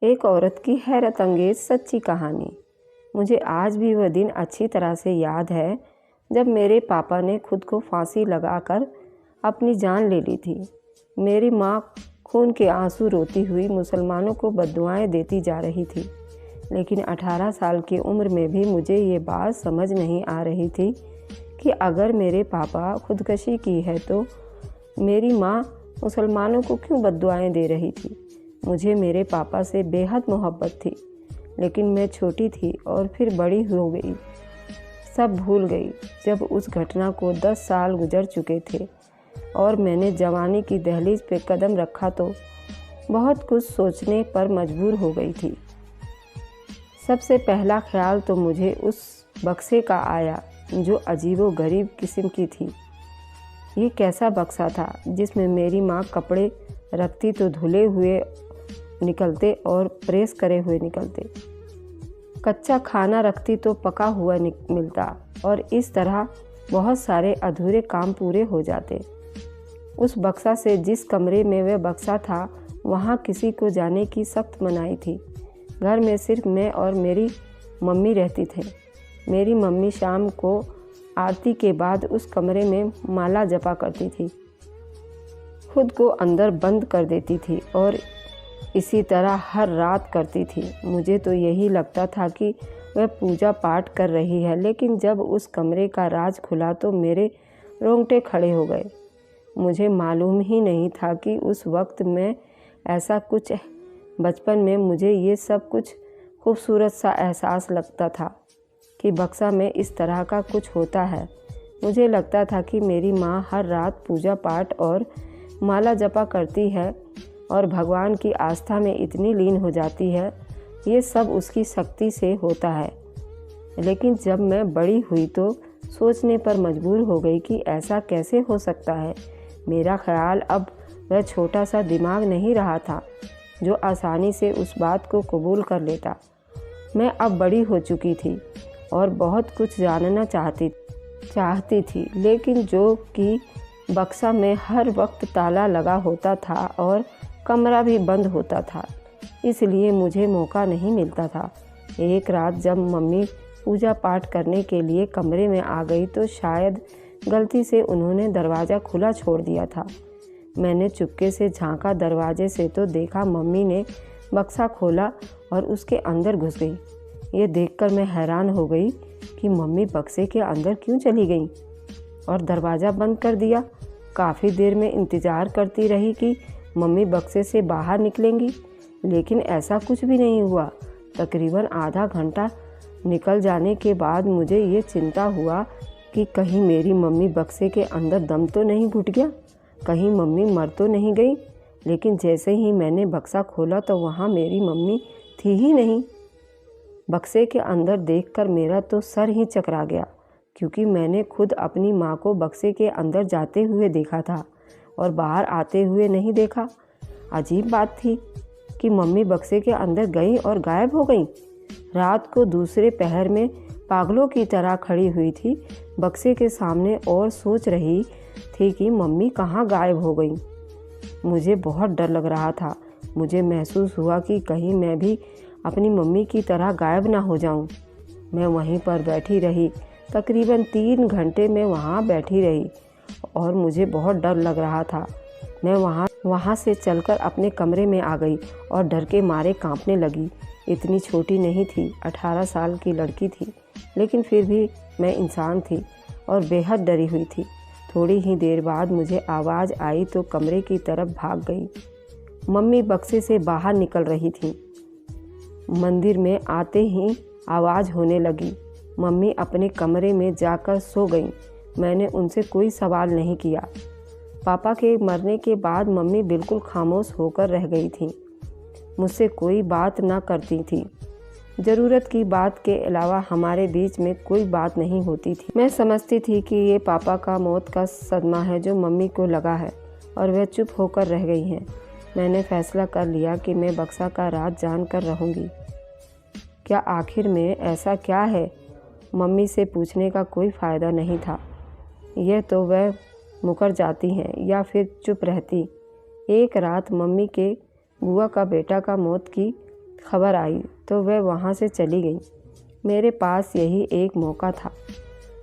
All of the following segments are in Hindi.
एक औरत की हैरत अंगेज सच्ची कहानी। मुझे आज भी वह दिन अच्छी तरह से याद है जब मेरे पापा ने खुद को फांसी लगाकर अपनी जान ले ली थी। मेरी माँ खून के आंसू रोती हुई मुसलमानों को बद्दुआएं देती जा रही थी, लेकिन 18 साल की उम्र में भी मुझे ये बात समझ नहीं आ रही थी कि अगर मेरे पापा खुदकशी की है तो मेरी माँ मुसलमानों को क्यों बद्दुआएं दे रही थी। मुझे मेरे पापा से बेहद मोहब्बत थी, लेकिन मैं छोटी थी और फिर बड़ी हो गई। सब भूल गई जब उस घटना को 10 साल गुजर चुके थे और मैंने जवानी की दहलीज पे कदम रखा तो बहुत कुछ सोचने पर मजबूर हो गई थी। सबसे पहला ख्याल तो मुझे उस बक्से का आया जो अजीबो-गरीब किस्म की थी। ये कैसा बक्सा था जिसमें मेरी माँ कपड़े रखती तो धुले हुए निकलते और प्रेस करे हुए निकलते, कच्चा खाना रखती तो पका हुआ मिलता और इस तरह बहुत सारे अधूरे काम पूरे हो जाते। उस बक्सा से जिस कमरे में वह बक्सा था वहाँ किसी को जाने की सख्त मनाही थी। घर में सिर्फ मैं और मेरी मम्मी रहती थे। मेरी मम्मी शाम को आरती के बाद उस कमरे में माला जपा करती थी, खुद को अंदर बंद कर देती थी और इसी तरह हर रात करती थी। मुझे तो यही लगता था कि वह पूजा पाठ कर रही है, लेकिन जब उस कमरे का राज खुला तो मेरे रोंगटे खड़े हो गए। मुझे मालूम ही नहीं था कि उस वक्त में ऐसा कुछ, बचपन में मुझे ये सब कुछ खूबसूरत सा एहसास लगता था कि बक्सा में इस तरह का कुछ होता है। मुझे लगता था कि मेरी माँ हर रात पूजा पाठ और माला जपा करती है और भगवान की आस्था में इतनी लीन हो जाती है। ये सब उसकी शक्ति से होता है। लेकिन जब मैं बड़ी हुई तो सोचने पर मजबूर हो गई कि ऐसा कैसे हो सकता है। मेरा ख्याल अब वह छोटा सा दिमाग नहीं रहा था जो आसानी से उस बात को कबूल कर लेता। मैं अब बड़ी हो चुकी थी और बहुत कुछ जानना चाहती थी, लेकिन जो कि बक्सा में हर वक्त ताला लगा होता था और कमरा भी बंद होता था, इसलिए मुझे मौका नहीं मिलता था। एक रात जब मम्मी पूजा पाठ करने के लिए कमरे में आ गई तो शायद गलती से उन्होंने दरवाज़ा खुला छोड़ दिया था। मैंने चुपके से झांका दरवाजे से तो देखा मम्मी ने बक्सा खोला और उसके अंदर घुस गई। ये देखकर मैं हैरान हो गई कि मम्मी बक्से के अंदर क्यों चली गई और दरवाज़ा बंद कर दिया। काफ़ी देर में इंतज़ार करती रही कि मम्मी बक्से से बाहर निकलेंगी, लेकिन ऐसा कुछ भी नहीं हुआ। तकरीबन आधा घंटा निकल जाने के बाद मुझे ये चिंता हुआ कि कहीं मेरी मम्मी बक्से के अंदर दम तो नहीं घुट गया, कहीं मम्मी मर तो नहीं गई। लेकिन जैसे ही मैंने बक्सा खोला तो वहाँ मेरी मम्मी थी ही नहीं। बक्से के अंदर देखकर मेरा तो सर ही चकरा गया, क्योंकि मैंने खुद अपनी माँ को बक्से के अंदर जाते हुए देखा था और बाहर आते हुए नहीं देखा। अजीब बात थी कि मम्मी बक्से के अंदर गई और गायब हो गई। रात को दूसरे पहर में पागलों की तरह खड़ी हुई थी बक्से के सामने और सोच रही थी कि मम्मी कहाँ गायब हो गई। मुझे बहुत डर लग रहा था। मुझे महसूस हुआ कि कहीं मैं भी अपनी मम्मी की तरह गायब ना हो जाऊं। मैं वहीं पर बैठी रही। तकरीबन 3 घंटे मैं वहाँ बैठी रही और मुझे बहुत डर लग रहा था। मैं वहाँ से चलकर अपने कमरे में आ गई और डर के मारे कांपने लगी। इतनी छोटी नहीं थी, 18 साल की लड़की थी, लेकिन फिर भी मैं इंसान थी और बेहद डरी हुई थी। थोड़ी ही देर बाद मुझे आवाज़ आई तो कमरे की तरफ भाग गई। मम्मी बक्से से बाहर निकल रही थी। मंदिर में आते ही आवाज़ होने लगी। मम्मी अपने कमरे में जाकर सो गई। मैंने उनसे कोई सवाल नहीं किया। पापा के मरने के बाद मम्मी बिल्कुल खामोश होकर रह गई थी। मुझसे कोई बात ना करती थी। ज़रूरत की बात के अलावा हमारे बीच में कोई बात नहीं होती थी। मैं समझती थी कि ये पापा का मौत का सदमा है जो मम्मी को लगा है और वह चुप होकर रह गई हैं। मैंने फैसला कर लिया कि मैं बक्सा का राज जान कर रहूँगी। क्या आखिर में ऐसा क्या है? मम्मी से पूछने का कोई फ़ायदा नहीं था। यह तो वह मुकर जाती हैं या फिर चुप रहती। एक रात मम्मी के बुआ का बेटा का मौत की खबर आई तो वह वहाँ से चली गई। मेरे पास यही एक मौका था।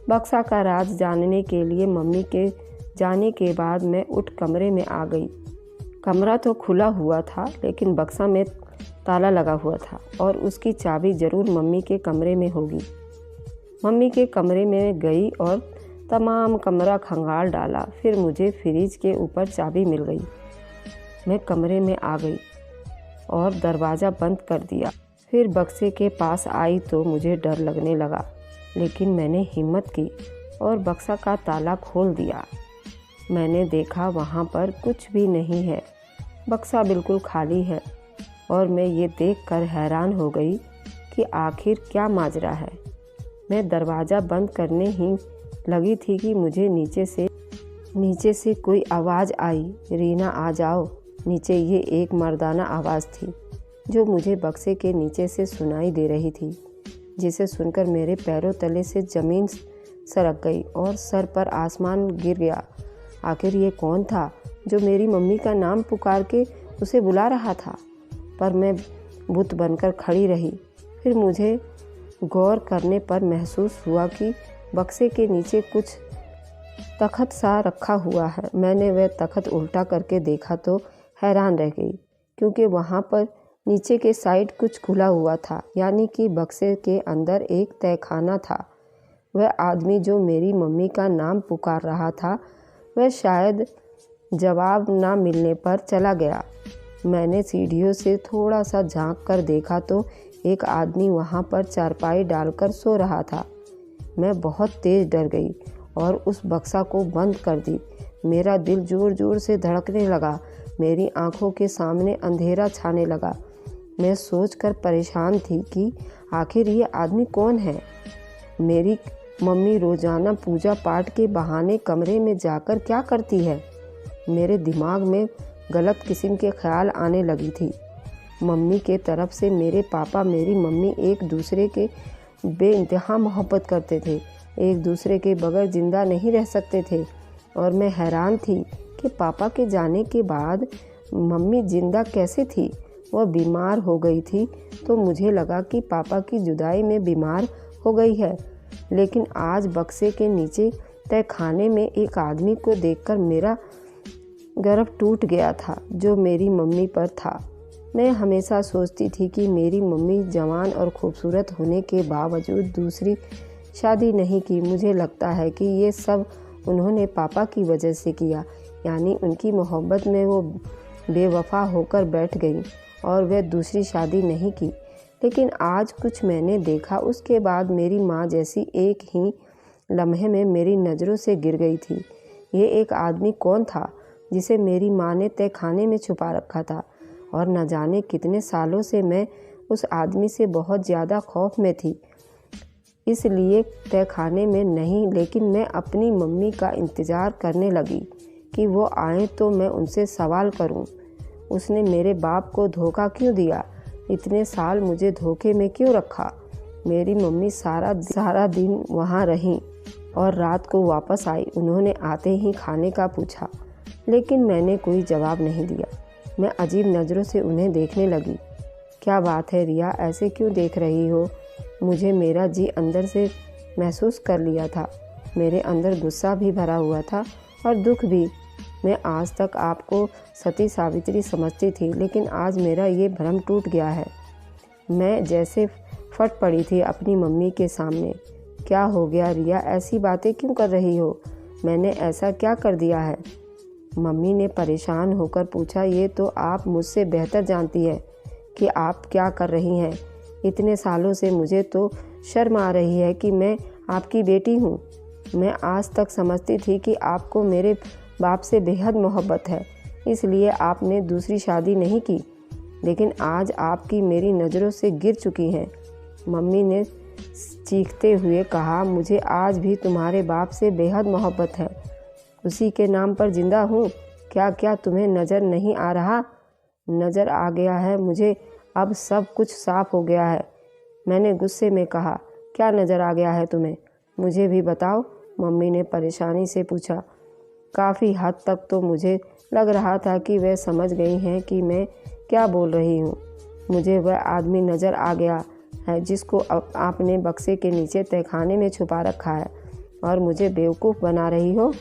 बक्सा का राज जानने के लिए मम्मी के जाने के बाद मैं उठ कमरे में आ गई। कमरा तो खुला हुआ था, लेकिन बक्सा में ताला लगा हुआ था और उसकी चाबी ज़रूर मम्मी के कमरे में होगी। मम्मी के कमरे में गई और तमाम कमरा खंगाल डाला। फिर मुझे फ्रिज के ऊपर चाबी मिल गई। मैं कमरे में आ गई और दरवाज़ा बंद कर दिया। फिर बक्से के पास आई तो मुझे डर लगने लगा, लेकिन मैंने हिम्मत की और बक्सा का ताला खोल दिया। मैंने देखा वहाँ पर कुछ भी नहीं है। बक्सा बिल्कुल खाली है और मैं ये देखकर हैरान हो गई कि आखिर क्या माजरा है। मैं दरवाज़ा बंद करने ही लगी थी कि मुझे नीचे से कोई आवाज़ आई, रीना आ जाओ नीचे। ये एक मर्दाना आवाज़ थी जो मुझे बक्से के नीचे से सुनाई दे रही थी, जिसे सुनकर मेरे पैरों तले से ज़मीन सरक गई और सर पर आसमान गिर गया। आखिर ये कौन था जो मेरी मम्मी का नाम पुकार के उसे बुला रहा था? पर मैं बुत बनकर खड़ी रही। फिर मुझे गौर करने पर महसूस हुआ कि बक्से के नीचे कुछ तख्त सा रखा हुआ है। मैंने वह तख्त उल्टा करके देखा तो हैरान रह गई, क्योंकि वहाँ पर नीचे के साइड कुछ खुला हुआ था, यानी कि बक्से के अंदर एक तहखाना था। वह आदमी जो मेरी मम्मी का नाम पुकार रहा था, वह शायद जवाब ना मिलने पर चला गया। मैंने सीढ़ियों से थोड़ा सा झांक कर देखा तो एक आदमी वहाँ पर चारपाई डालकर सो रहा था। मैं बहुत तेज़ डर गई और उस बक्सा को बंद कर दी। मेरा दिल ज़ोर ज़ोर से धड़कने लगा। मेरी आंखों के सामने अंधेरा छाने लगा। मैं सोचकर परेशान थी कि आखिर ये आदमी कौन है। मेरी मम्मी रोज़ाना पूजा पाठ के बहाने कमरे में जाकर क्या करती है? मेरे दिमाग में गलत किस्म के ख्याल आने लगी थी। मम्मी के तरफ से मेरे पापा मेरी मम्मी एक दूसरे के बेइंतहा मोहब्बत करते थे, एक दूसरे के बगैर ज़िंदा नहीं रह सकते थे। और मैं हैरान थी कि पापा के जाने के बाद मम्मी ज़िंदा कैसे थी। वह बीमार हो गई थी तो मुझे लगा कि पापा की जुदाई में बीमार हो गई है, लेकिन आज बक्से के नीचे तहखाने में एक आदमी को देखकर मेरा गर्व टूट गया था जो मेरी मम्मी पर था। मैं हमेशा सोचती थी कि मेरी मम्मी जवान और खूबसूरत होने के बावजूद दूसरी शादी नहीं की। मुझे लगता है कि ये सब उन्होंने पापा की वजह से किया, यानी उनकी मोहब्बत में वो बेवफा होकर बैठ गई और वह दूसरी शादी नहीं की। लेकिन आज कुछ मैंने देखा, उसके बाद मेरी माँ जैसी एक ही लम्हे में मेरी नज़रों से गिर गई थी। ये एक आदमी कौन था जिसे मेरी माँ ने तहखाने में छुपा रखा था? और न जाने कितने सालों से मैं उस आदमी से बहुत ज़्यादा खौफ में थी। इसलिए तहखाने में नहीं, लेकिन मैं अपनी मम्मी का इंतज़ार करने लगी कि वो आए तो मैं उनसे सवाल करूं। उसने मेरे बाप को धोखा क्यों दिया? इतने साल मुझे धोखे में क्यों रखा? मेरी मम्मी सारा दिन वहाँ रहीं और रात को वापस आई। उन्होंने आते ही खाने का पूछा, लेकिन मैंने कोई जवाब नहीं दिया। मैं अजीब नज़रों से उन्हें देखने लगी। क्या बात है रिया, ऐसे क्यों देख रही हो? मुझे मेरा जी अंदर से महसूस कर लिया था। मेरे अंदर गुस्सा भी भरा हुआ था और दुख भी। मैं आज तक आपको सती सावित्री समझती थी, लेकिन आज मेरा ये भ्रम टूट गया है। मैं जैसे फट पड़ी थी अपनी मम्मी के सामने। क्या हो गया रिया, ऐसी बातें क्यों कर रही हो? मैंने ऐसा क्या कर दिया है? मम्मी ने परेशान होकर पूछा। ये तो आप मुझसे बेहतर जानती हैं कि आप क्या कर रही हैं। इतने सालों से मुझे तो शर्म आ रही है कि मैं आपकी बेटी हूँ। मैं आज तक समझती थी कि आपको मेरे बाप से बेहद मोहब्बत है, इसलिए आपने दूसरी शादी नहीं की, लेकिन आज आपकी मेरी नज़रों से गिर चुकी हैं। मम्मी ने चीखते हुए कहा, मुझे आज भी तुम्हारे बाप से बेहद मोहब्बत है। उसी के नाम पर जिंदा हूँ। क्या तुम्हें नज़र नहीं आ रहा? नज़र आ गया है मुझे, अब सब कुछ साफ हो गया है। मैंने गुस्से में कहा, क्या नज़र आ गया है तुम्हें? मुझे भी बताओ, मम्मी ने परेशानी से पूछा। काफ़ी हद तक तो मुझे लग रहा था कि वह समझ गई हैं कि मैं क्या बोल रही हूँ। मुझे वह आदमी नज़र आ गया है जिसको आपने बक्से के नीचे तहखाने में छुपा रखा है और मुझे बेवकूफ़ बना रही हो।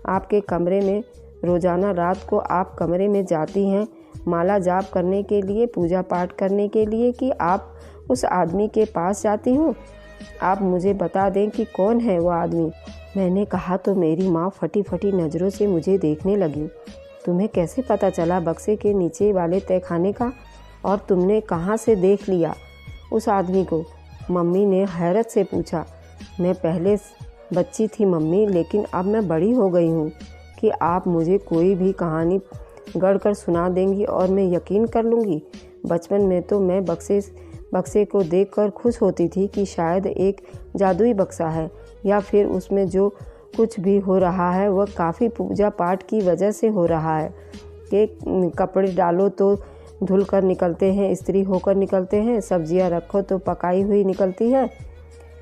आपके कमरे में रोज़ाना रात को आप कमरे में जाती हैं माला जाप करने के लिए, पूजा पाठ करने के लिए, कि आप उस आदमी के पास जाती हो? आप मुझे बता दें कि कौन है वो आदमी। मैंने कहा तो मेरी माँ फटी फटी नज़रों से मुझे देखने लगी। तुम्हें कैसे पता चला बक्से के नीचे वाले तहखाने का, और तुमने कहाँ से देख लिया उस आदमी को? मम्मी ने हैरत से पूछा। मैं पहले बच्ची थी मम्मी, लेकिन अब मैं बड़ी हो गई हूँ कि आप मुझे कोई भी कहानी गढ़ कर सुना देंगी और मैं यकीन कर लूँगी। बचपन में तो मैं बक्से को देखकर खुश होती थी कि शायद एक जादुई बक्सा है, या फिर उसमें जो कुछ भी हो रहा है वह काफ़ी पूजा पाठ की वजह से हो रहा है कि कपड़े डालो तो धुल कर निकलते हैं, इस्त्री होकर निकलते हैं, सब्जियां रखो तो पकाई हुई निकलती है।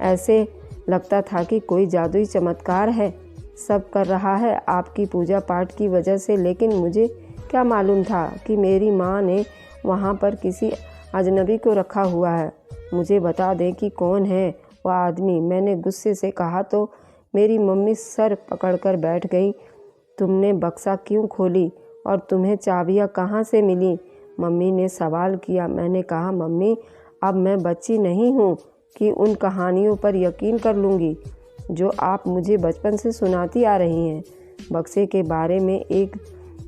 ऐसे लगता था कि कोई जादुई चमत्कार है सब कर रहा है आपकी पूजा पाठ की वजह से। लेकिन मुझे क्या मालूम था कि मेरी माँ ने वहाँ पर किसी अजनबी को रखा हुआ है। मुझे बता दें कि कौन है वह आदमी। मैंने गुस्से से कहा तो मेरी मम्मी सर पकड़कर बैठ गई। तुमने बक्सा क्यों खोली और तुम्हें चाबियाँ कहाँ से मिली? मम्मी ने सवाल किया। मैंने कहा, मम्मी अब मैं बच्ची नहीं हूँ कि उन कहानियों पर यकीन कर लूँगी जो आप मुझे बचपन से सुनाती आ रही हैं। बक्से के बारे में एक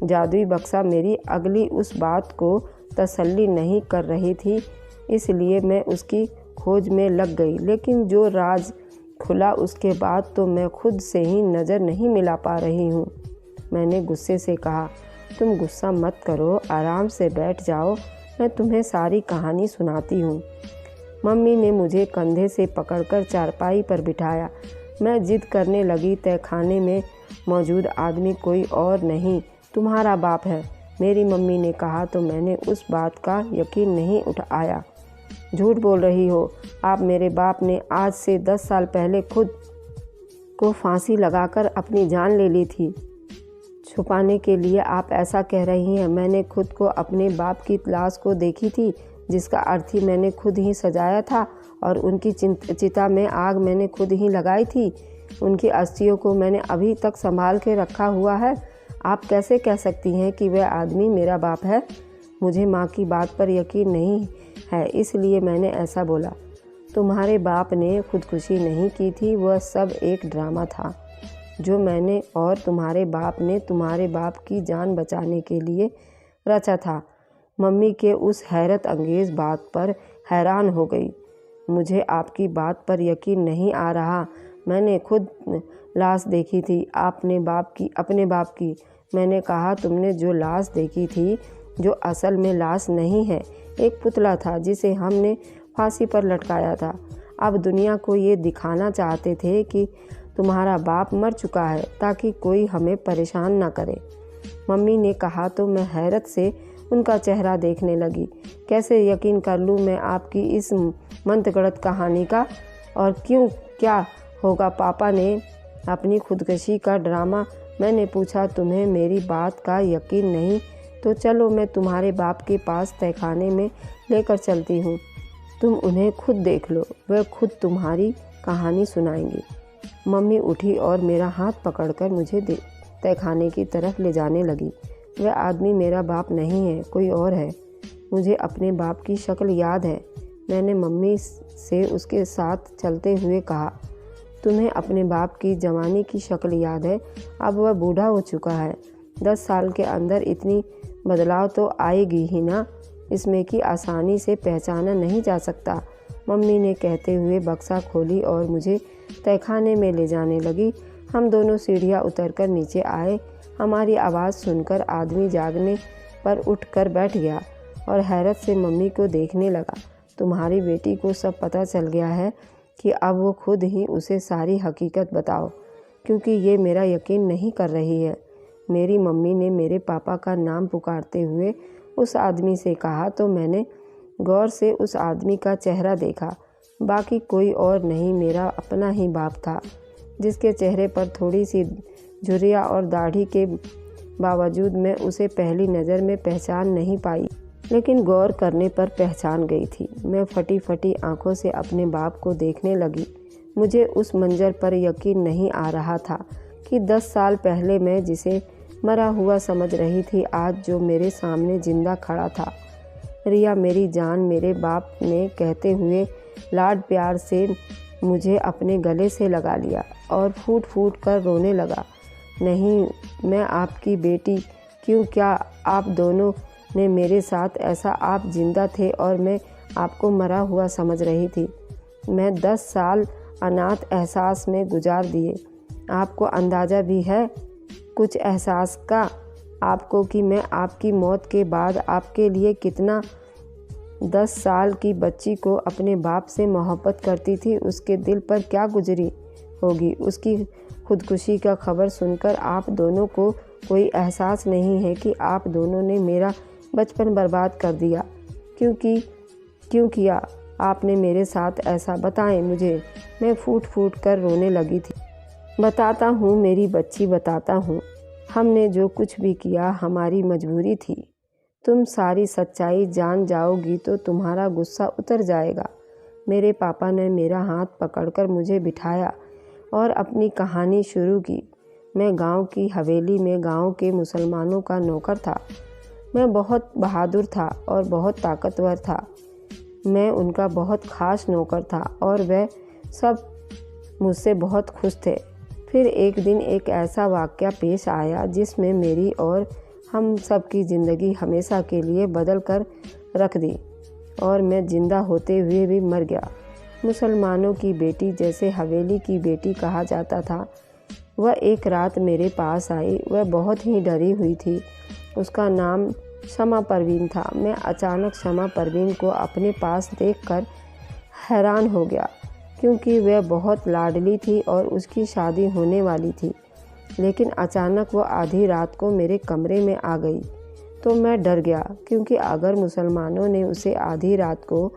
जादुई बक्सा मेरी अगली उस बात को तसल्ली नहीं कर रही थी, इसलिए मैं उसकी खोज में लग गई। लेकिन जो राज खुला उसके बाद तो मैं खुद से ही नज़र नहीं मिला पा रही हूँ। मैंने गुस्से से कहा, तुम गुस्सा मत करो, आराम से बैठ जाओ, मैं तुम्हें सारी कहानी सुनाती हूँ। मम्मी ने मुझे कंधे से पकड़कर चारपाई पर बिठाया। मैं जिद करने लगी, तहखाने में मौजूद आदमी कोई और नहीं, तुम्हारा बाप है। मेरी मम्मी ने कहा तो मैंने उस बात का यकीन नहीं उठाया। झूठ बोल रही हो, आप मेरे बाप ने आज से 10 साल पहले खुद को फांसी लगाकर अपनी जान ले ली थी। छुपाने के लिए आप ऐसा कह रही हैं। मैंने खुद को अपने बाप की लाश को देखी थी, जिसका अर्थी मैंने खुद ही सजाया था, और उनकी चिता में आग मैंने खुद ही लगाई थी। उनकी अस्थियों को मैंने अभी तक संभाल के रखा हुआ है। आप कैसे कह सकती हैं कि वह आदमी मेरा बाप है? मुझे माँ की बात पर यकीन नहीं है, इसलिए मैंने ऐसा बोला। तुम्हारे बाप ने खुदकुशी नहीं की थी, वह सब एक ड्रामा था जो मैंने और तुम्हारे बाप ने तुम्हारे बाप की जान बचाने के लिए रचा था। मम्मी के उस हैरत अंगेज़ बात पर हैरान हो गई। मुझे आपकी बात पर यकीन नहीं आ रहा। मैंने खुद लाश देखी थी अपने बाप की। मैंने कहा, तुमने जो लाश देखी थी, जो असल में लाश नहीं है, एक पुतला था जिसे हमने फांसी पर लटकाया था। अब दुनिया को ये दिखाना चाहते थे कि तुम्हारा बाप मर चुका है ताकि कोई हमें परेशान ना करे। मम्मी ने कहा तो मैं हैरत से उनका चेहरा देखने लगी। कैसे यकीन कर लूँ मैं आपकी इस मंत्रगढ़ कहानी का? और क्यों, क्या होगा पापा ने अपनी खुदकशी का ड्रामा? मैंने पूछा, तुम्हें मेरी बात का यकीन नहीं तो चलो मैं तुम्हारे बाप के पास तहखाने में लेकर चलती हूँ। तुम उन्हें खुद देख लो, वह खुद तुम्हारी कहानी सुनाएंगी। मम्मी उठी और मेरा हाथ पकड़कर मुझे तहखाने की तरफ ले जाने लगी। वह आदमी मेरा बाप नहीं है, कोई और है। मुझे अपने बाप की शक्ल याद है। मैंने मम्मी से उसके साथ चलते हुए कहा, तुम्हें अपने बाप की जवानी की शक्ल याद है? अब वह बूढ़ा हो चुका है। 10 साल के अंदर इतनी बदलाव तो आएगी ही ना, इसमें कि आसानी से पहचाना नहीं जा सकता। मम्मी ने कहते हुए बक्सा खोली और मुझे तहखाने में ले जाने लगी। हम दोनों सीढ़ियाँ उतरकर नीचे आए। हमारी आवाज़ सुनकर आदमी जागने पर उठकर बैठ गया और हैरत से मम्मी को देखने लगा। तुम्हारी बेटी को सब पता चल गया है कि अब वो खुद ही उसे सारी हकीकत बताओ, क्योंकि ये मेरा यकीन नहीं कर रही है। मेरी मम्मी ने मेरे पापा का नाम पुकारते हुए उस आदमी से कहा तो मैंने गौर से उस आदमी का चेहरा देखा। बाकी कोई और नहीं, मेरा अपना ही बाप था, जिसके चेहरे पर थोड़ी सी झुर्रियाँ और दाढ़ी के बावजूद मैं उसे पहली नज़र में पहचान नहीं पाई। लेकिन गौर करने पर पहचान गई थी। मैं फटी फटी आंखों से अपने बाप को देखने लगी। मुझे उस मंजर पर यकीन नहीं आ रहा था कि 10 साल पहले मैं जिसे मरा हुआ समझ रही थी, आज जो मेरे सामने जिंदा खड़ा था। रिया मेरी जान, मेरे बाप ने कहते हुए लाड प्यार से मुझे अपने गले से लगा लिया और फूट फूट कर रोने लगा। नहीं, मैं आपकी बेटी क्यों, क्या आप दोनों ने मेरे साथ ऐसा? आप जिंदा थे और मैं आपको मरा हुआ समझ रही थी। मैं 10 साल अनाथ एहसास में गुजार दिए। आपको अंदाज़ा भी है कुछ एहसास का आपको कि मैं आपकी मौत के बाद आपके लिए कितना? 10 साल की बच्ची को अपने बाप से मोहब्बत करती थी, उसके दिल पर क्या गुजरी होगी? उसकी खुदकुशी का खबर सुनकर आप दोनों को कोई एहसास नहीं है कि आप दोनों ने मेरा बचपन बर्बाद कर दिया? क्यों किया आपने मेरे साथ ऐसा? बताएं मुझे। मैं फूट फूट कर रोने लगी थी। बताता हूँ मेरी बच्ची, बताता हूँ। हमने जो कुछ भी किया हमारी मजबूरी थी। तुम सारी सच्चाई जान जाओगी तो तुम्हारा गुस्सा उतर जाएगा। मेरे पापा ने मेरा हाथ पकड़कर मुझे बिठाया और अपनी कहानी शुरू की। मैं गांव की हवेली में गांव के मुसलमानों का नौकर था। मैं बहुत बहादुर था और बहुत ताकतवर था। मैं उनका बहुत ख़ास नौकर था और वह सब मुझसे बहुत खुश थे। फिर एक दिन एक ऐसा वाक़या पेश आया जिसमें मेरी और हम सब की ज़िंदगी हमेशा के लिए बदल कर रख दी और मैं ज़िंदा होते हुए भी मर गया। मुसलमानों की बेटी, जैसे हवेली की बेटी कहा जाता था, वह एक रात मेरे पास आई। वह बहुत ही डरी हुई थी। उसका नाम शमा परवीन था। मैं अचानक शमा परवीन को अपने पास देखकर हैरान हो गया, क्योंकि वह बहुत लाडली थी और उसकी शादी होने वाली थी। लेकिन अचानक वो आधी रात को मेरे कमरे में आ गई तो मैं डर गया, क्योंकि अगर मुसलमानों ने उसे आधी रात को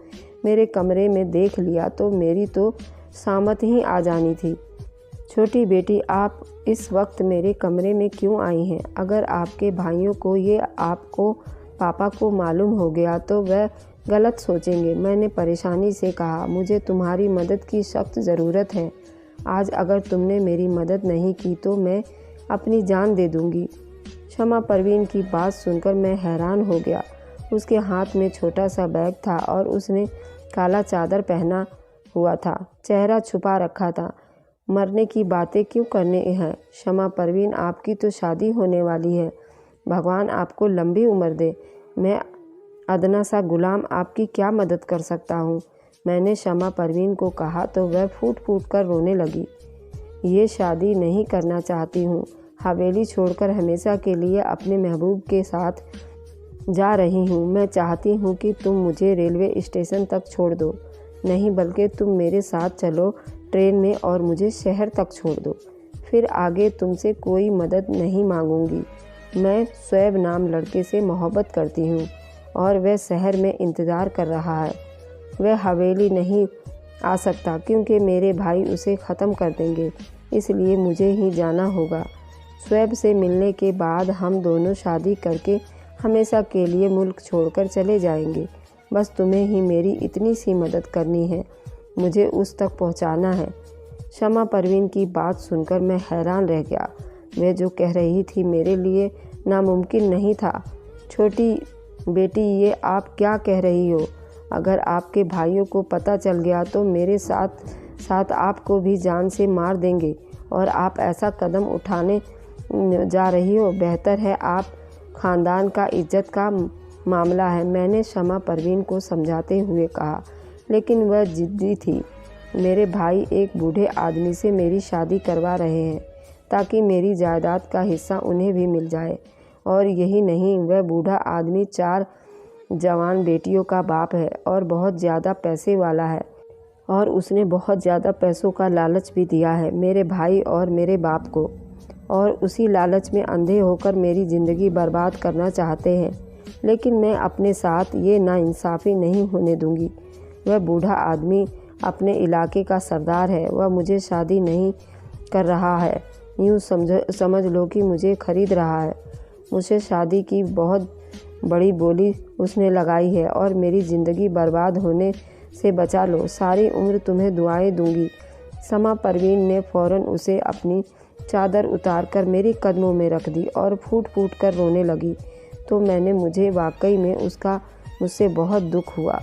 मेरे कमरे में देख लिया तो मेरी तो सामत ही आ जानी थी। छोटी बेटी, आप इस वक्त मेरे कमरे में क्यों आई हैं? अगर आपके भाइयों को ये आपको पापा को मालूम हो गया तो वह गलत सोचेंगे। मैंने परेशानी से कहा, मुझे तुम्हारी मदद की सख्त ज़रूरत है। आज अगर तुमने मेरी मदद नहीं की तो मैं अपनी जान दे दूंगी। शमा परवीन की बात सुनकर मैं हैरान हो गया। उसके हाथ में छोटा सा बैग था और उसने काला चादर पहना हुआ था, चेहरा छुपा रखा था। मरने की बातें क्यों करने हैं शमा परवीन? आपकी तो शादी होने वाली है। भगवान आपको लंबी उम्र दे। मैं अदना सा गुलाम आपकी क्या मदद कर सकता हूँ? मैंने शमा परवीन को कहा तो वह फूट फूट कर रोने लगी। ये शादी नहीं करना चाहती हूँ। हवेली छोड़कर हमेशा के लिए अपने महबूब के साथ जा रही हूँ। मैं चाहती हूँ कि तुम मुझे रेलवे स्टेशन तक छोड़ दो। नहीं, बल्कि तुम मेरे साथ चलो ट्रेन में और मुझे शहर तक छोड़ दो। फिर आगे तुमसे कोई मदद नहीं मांगूंगी। मैं शोएब नाम लड़के से मोहब्बत करती हूँ और वह शहर में इंतज़ार कर रहा है। वह हवेली नहीं आ सकता क्योंकि मेरे भाई उसे ख़त्म कर देंगे, इसलिए मुझे ही जाना होगा। शोएब से मिलने के बाद हम दोनों शादी करके हमेशा के लिए मुल्क छोड़कर चले जाएंगे। बस तुम्हें ही मेरी इतनी सी मदद करनी है, मुझे उस तक पहुंचाना है। शमा परवीन की बात सुनकर मैं हैरान रह गया। वह जो कह रही थी मेरे लिए नामुमकिन नहीं था। छोटी बेटी, ये आप क्या कह रही हो? अगर आपके भाइयों को पता चल गया तो मेरे साथ साथ आपको भी जान से मार देंगे और आप ऐसा कदम उठाने जा रही हो। बेहतर है, आप ख़ानदान का इज्जत का मामला है, मैंने शमा परवीन को समझाते हुए कहा। लेकिन वह जिद्दी थी। मेरे भाई एक बूढ़े आदमी से मेरी शादी करवा रहे हैं ताकि मेरी जायदाद का हिस्सा उन्हें भी मिल जाए। और यही नहीं, वह बूढ़ा आदमी 4 जवान बेटियों का बाप है और बहुत ज़्यादा पैसे वाला है और उसने बहुत ज़्यादा पैसों का लालच भी दिया है मेरे भाई और मेरे बाप को, और उसी लालच में अंधे होकर मेरी ज़िंदगी बर्बाद करना चाहते हैं। लेकिन मैं अपने साथ ये नाइंसाफ़ी नहीं होने दूंगी। वह बूढ़ा आदमी अपने इलाके का सरदार है। वह मुझे शादी नहीं कर रहा है, यूँ समझ लो कि मुझे ख़रीद रहा है। मुझे शादी की बहुत बड़ी बोली उसने लगाई है और मेरी ज़िंदगी बर्बाद होने से बचा लो। सारी उम्र तुम्हें दुआएं दूंगी। समा परवीन ने फ़ौरन उसे अपनी चादर उतारकर मेरी कदमों में रख दी और फूट फूट कर रोने लगी। तो मुझे वाकई में मुझसे बहुत दुख हुआ।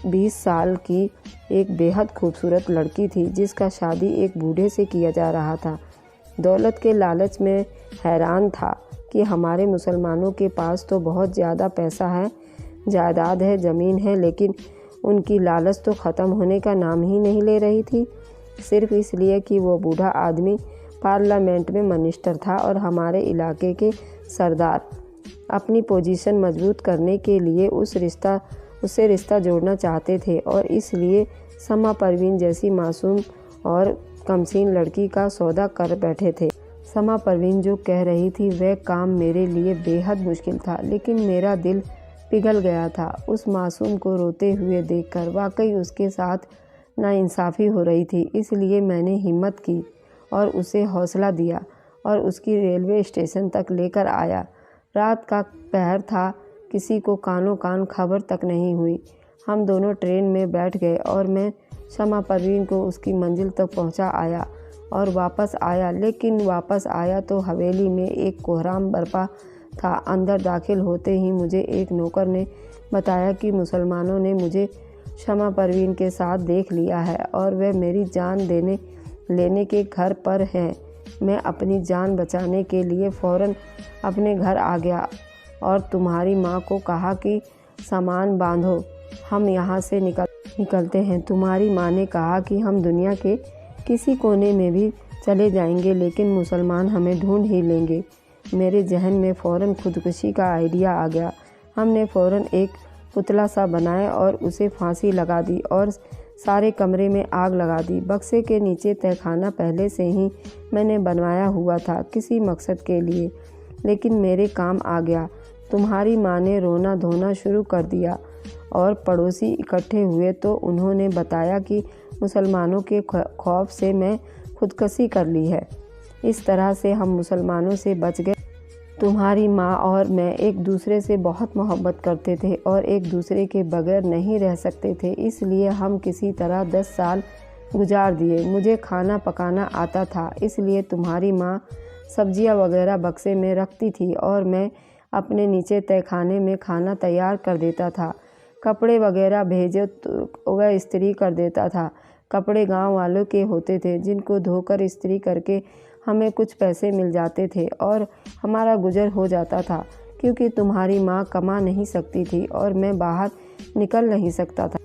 20 साल की एक बेहद खूबसूरत लड़की थी जिसका शादी एक बूढ़े से किया जा रहा था। दौलत के लालच में हैरान था कि हमारे मुसलमानों के पास तो बहुत ज़्यादा पैसा है, जायदाद है, ज़मीन है, लेकिन उनकी लालच तो ख़त्म होने का नाम ही नहीं ले रही थी। सिर्फ इसलिए कि वो बूढ़ा आदमी पार्लियामेंट में मिनिस्टर था और हमारे इलाके के सरदार अपनी पोजीशन मजबूत करने के लिए उससे रिश्ता जोड़ना चाहते थे और इसलिए समा परवीन जैसी मासूम और कमसीन लड़की का सौदा कर बैठे थे। समा परवीन जो कह रही थी वह काम मेरे लिए बेहद मुश्किल था, लेकिन मेरा दिल पिघल गया था। उस मासूम को रोते हुए देखकर वाकई उसके साथ नाइंसाफ़ी हो रही थी। इसलिए मैंने हिम्मत की और उसे हौसला दिया और उसकी रेलवे स्टेशन तक लेकर आया। रात का पहर था, किसी को कानों कान खबर तक नहीं हुई। हम दोनों ट्रेन में बैठ गए और मैं समा परवीन को उसकी मंजिल तक पहुंचा आया और वापस आया। लेकिन वापस आया तो हवेली में एक कोहराम बरपा था। अंदर दाखिल होते ही मुझे एक नौकर ने बताया कि मुसलमानों ने मुझे समा परवीन के साथ देख लिया है और वह मेरी जान लेने के घर पर हैं। मैं अपनी जान बचाने के लिए फ़ौरन अपने घर आ गया और तुम्हारी माँ को कहा कि सामान बांधो, हम यहाँ से निकलते हैं। तुम्हारी माँ ने कहा कि हम दुनिया के किसी कोने में भी चले जाएंगे, लेकिन मुसलमान हमें ढूंढ ही लेंगे। मेरे जहन में फ़ौरन खुदकुशी का आइडिया आ गया। हमने फ़ौरन एक पुतला सा बनाया और उसे फांसी लगा दी और सारे कमरे में आग लगा दी। बक्से के नीचे तहखाना पहले से ही मैंने बनवाया हुआ था किसी मकसद के लिए, लेकिन मेरे काम आ गया। तुम्हारी माँ ने रोना धोना शुरू कर दिया और पड़ोसी इकट्ठे हुए तो उन्होंने बताया कि मुसलमानों के खौफ से मैं खुदकुशी कर ली है। इस तरह से हम मुसलमानों से बच गए। तुम्हारी माँ और मैं एक दूसरे से बहुत मोहब्बत करते थे और एक दूसरे के बगैर नहीं रह सकते थे, इसलिए हम किसी तरह 10 साल गुजार दिए। मुझे खाना पकाना आता था, इसलिए तुम्हारी माँ सब्जियां वगैरह बक्से में रखती थी और मैं अपने नीचे तहखाने में खाना तैयार कर देता था। कपड़े वगैरह भेजे तो वह इस्त्री कर देता था। कपड़े गांव वालों के होते थे जिनको धोकर इस्त्री करके हमें कुछ पैसे मिल जाते थे और हमारा गुजर हो जाता था, क्योंकि तुम्हारी माँ कमा नहीं सकती थी और मैं बाहर निकल नहीं सकता था।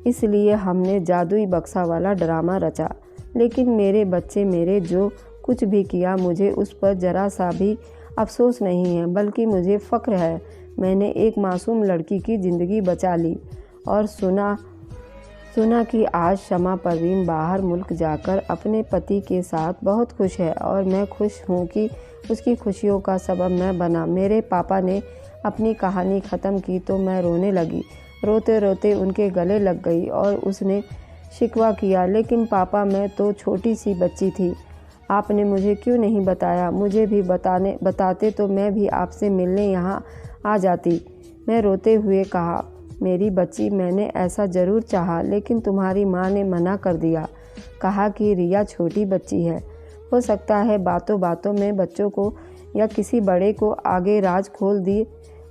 इसलिए हमने जादुई बक्सा वाला ड्रामा रचा। लेकिन मेरे बच्चे मेरे जो कुछ भी किया, मुझे उस पर ज़रा सा भी अफसोस नहीं है, बल्कि मुझे फ़ख्र है। मैंने एक मासूम लड़की की ज़िंदगी बचा ली और सुना कि आज समा परवीन बाहर मुल्क जाकर अपने पति के साथ बहुत खुश है और मैं खुश हूँ कि उसकी खुशियों का सबब मैं बना। मेरे पापा ने अपनी कहानी ख़त्म की तो मैं रोने लगी। रोते रोते उनके गले लग गई और उसने शिकवा किया, लेकिन पापा मैं तो छोटी सी बच्ची थी, आपने मुझे क्यों नहीं बताया? मुझे भी बताते तो मैं भी आपसे मिलने यहाँ आ जाती। मैं रोते हुए कहा, मेरी बच्ची, मैंने ऐसा ज़रूर चाहा, लेकिन तुम्हारी माँ ने मना कर दिया। कहा कि रिया छोटी बच्ची है, हो सकता है बातों बातों में बच्चों को या किसी बड़े को आगे राज खोल दी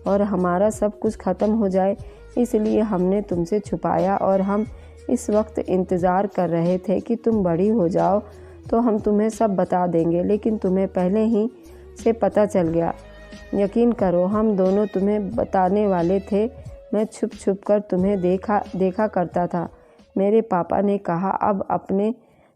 और हमारा सब कुछ ख़त्म हो जाए, इसलिए हमने तुमसे छुपाया और हम इस वक्त इंतज़ार कर रहे थे कि तुम बड़ी हो जाओ तो हम तुम्हें सब बता देंगे, लेकिन तुम्हें पहले ही से पता चल गया। यकीन करो, हम दोनों तुम्हें बताने वाले थे। मैं छुप छुप कर तुम्हें देखा करता था। मेरे पापा ने कहा, अब अपने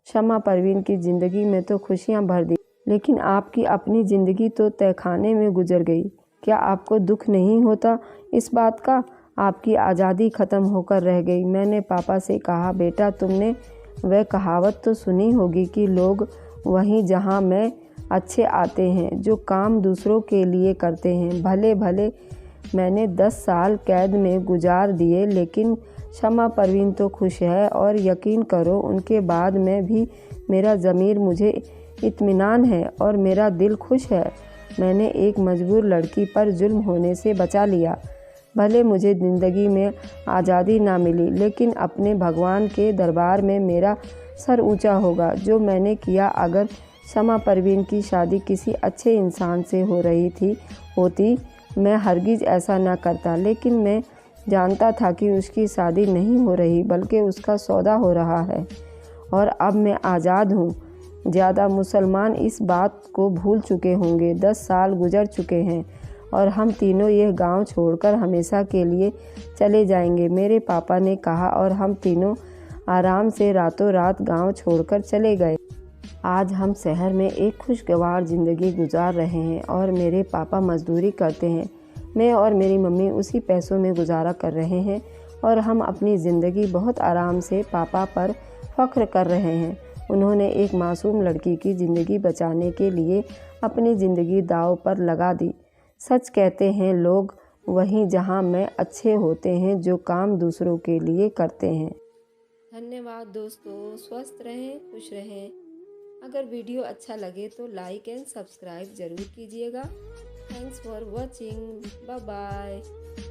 समा परवीन की ज़िंदगी में तो खुशियाँ भर दी, लेकिन आपकी अपनी ज़िंदगी तो तहखाने में गुजर गई। क्या आपको दुख नहीं होता इस बात का? आपकी आज़ादी ख़त्म होकर रह गई। मैंने पापा से कहा, बेटा तुमने वह कहावत तो सुनी होगी कि लोग वहीं जहाँ मैं अच्छे आते हैं, जो काम दूसरों के लिए करते हैं। भले भले मैंने 10 साल कैद में गुजार दिए, लेकिन समा परवीन तो खुश है और यकीन करो उनके बाद में भी मेरा ज़मीर मुझे इत्मीनान है और मेरा दिल खुश है। मैंने एक मजबूर लड़की पर जुल्म होने से बचा लिया। भले मुझे ज़िंदगी में आज़ादी ना मिली, लेकिन अपने भगवान के दरबार में मेरा सर ऊंचा होगा। जो मैंने किया, अगर शमा परवीन की शादी किसी अच्छे इंसान से हो रही होती, मैं हरगिज़ ऐसा ना करता। लेकिन मैं जानता था कि उसकी शादी नहीं हो रही, बल्कि उसका सौदा हो रहा है। और अब मैं आज़ाद हूँ। ज़्यादा मुसलमान इस बात को भूल चुके होंगे। 10 साल गुजर चुके हैं और हम तीनों यह गांव छोड़कर हमेशा के लिए चले जाएंगे, मेरे पापा ने कहा, और हम तीनों आराम से रातों रात गांव छोड़कर चले गए। आज हम शहर में एक खुशगवार ज़िंदगी गुजार रहे हैं और मेरे पापा मजदूरी करते हैं। मैं और मेरी मम्मी उसी पैसों में गुजारा कर रहे हैं और हम अपनी ज़िंदगी बहुत आराम से पापा पर फ़ख्र कर रहे हैं। उन्होंने एक मासूम लड़की की ज़िंदगी बचाने के लिए अपनी ज़िंदगी दांव पर लगा दी। सच कहते हैं लोग वहीं जहां में अच्छे होते हैं जो काम दूसरों के लिए करते हैं। धन्यवाद दोस्तों, स्वस्थ रहें, खुश रहें। अगर वीडियो अच्छा लगे तो लाइक एंड सब्सक्राइब ज़रूर कीजिएगा। Thanks for watching. Bye bye.